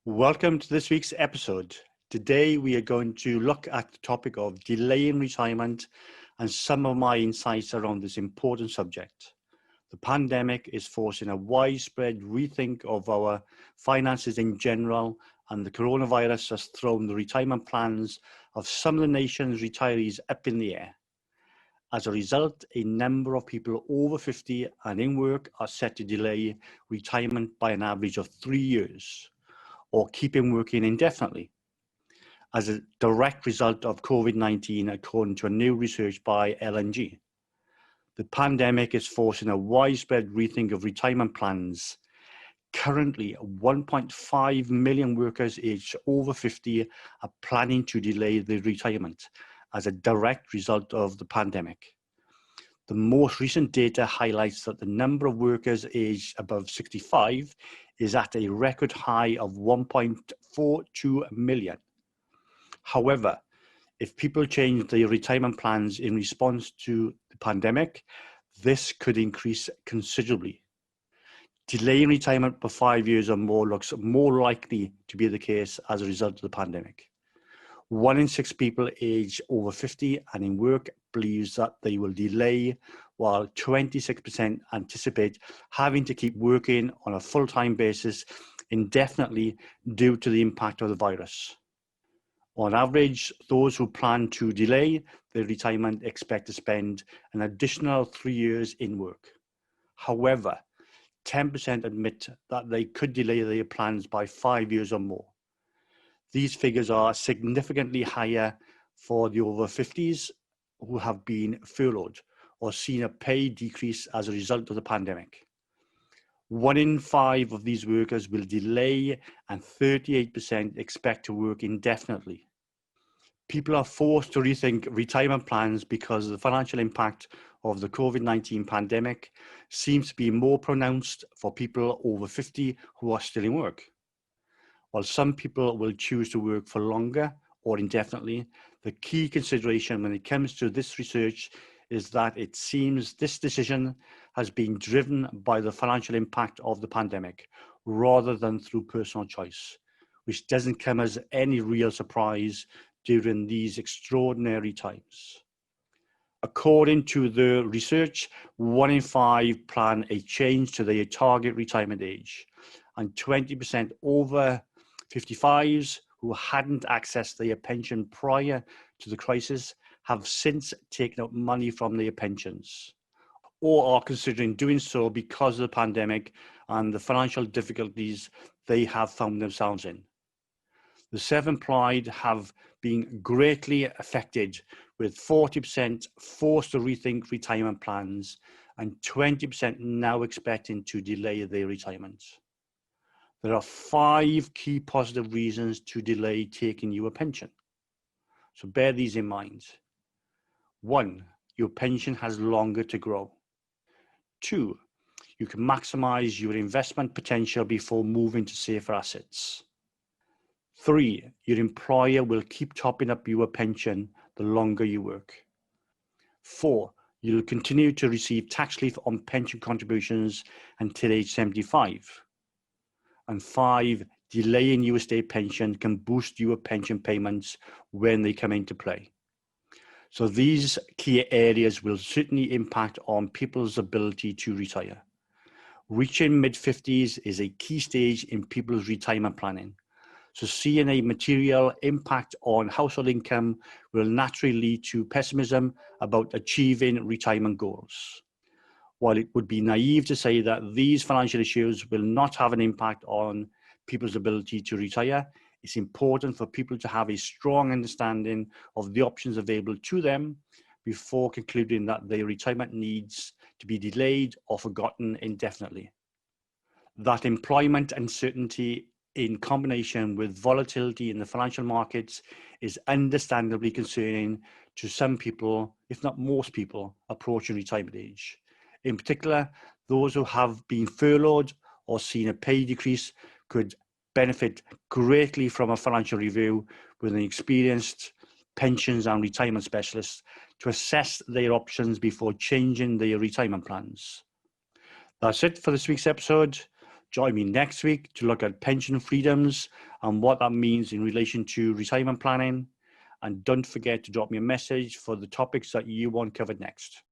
Welcome to this week's episode. Today we are going to look at the topic of delaying retirement and some of my insights around this important subject. The pandemic is forcing a widespread rethink of our finances in general, and the coronavirus has thrown the retirement plans of some of the nation's retirees up in the air. As a result, a number of people over 50 and in work are set to delay retirement by an average of 3 years, or keeping working indefinitely, as a direct result of COVID-19, according to a new research by L&G. The pandemic is forcing a widespread rethink of retirement plans. Currently, 1.5 million workers aged over 50 are planning to delay their retirement as a direct result of the pandemic. The most recent data highlights that the number of workers aged above 65 is at a record high of 1.42 million. However, if people change their retirement plans in response to the pandemic, this could increase considerably. Delaying retirement for 5 years or more looks more likely to be the case as a result of the pandemic. 1 in 6 people aged over 50 and in work believes that they will delay, while 26% anticipate having to keep working on a full-time basis indefinitely due to the impact of the virus. On average, those who plan to delay their retirement expect to spend an additional 3 years in work. However, 10% admit that they could delay their plans by 5 years or more. These figures are significantly higher for the over 50s who have been furloughed or seen a pay decrease as a result of the pandemic. 1 in 5 of these workers will delay, and 38% expect to work indefinitely. People are forced to rethink retirement plans because the financial impact of the COVID-19 pandemic seems to be more pronounced for people over 50 who are still in work. While some people will choose to work for longer or indefinitely, the key consideration when it comes to this research is that it seems this decision has been driven by the financial impact of the pandemic rather than through personal choice, which doesn't come as any real surprise during these extraordinary times. According to the research, 1 in 5 plan a change to their target retirement age, and 20% over 55s who hadn't accessed their pension prior to the crisis have since taken out money from their pensions, or are considering doing so because of the pandemic and the financial difficulties they have found themselves in. The self-employed have been greatly affected, with 40% forced to rethink retirement plans and 20% now expecting to delay their retirement. There are 5 key positive reasons to delay taking your pension. So bear these in mind. 1, your pension has longer to grow. 2, you can maximize your investment potential before moving to safer assets. 3, your employer will keep topping up your pension the longer you work. 4, you'll continue to receive tax relief on pension contributions until age 75. And 5, delaying your state pension can boost your pension payments when they come into play. So these key areas will certainly impact on people's ability to retire. Reaching mid-50s is a key stage in people's retirement planning. So seeing a material impact on household income will naturally lead to pessimism about achieving retirement goals. While it would be naive to say that these financial issues will not have an impact on people's ability to retire, it's important for people to have a strong understanding of the options available to them before concluding that their retirement needs to be delayed or forgotten indefinitely. That employment uncertainty in combination with volatility in the financial markets is understandably concerning to some people, if not most people, approaching retirement age. In particular, those who have been furloughed or seen a pay decrease could benefit greatly from a financial review with an experienced pensions and retirement specialist to assess their options before changing their retirement plans. That's it for this week's episode. Join me next week to look at pension freedoms and what that means in relation to retirement planning. And don't forget to drop me a message for the topics that you want covered next.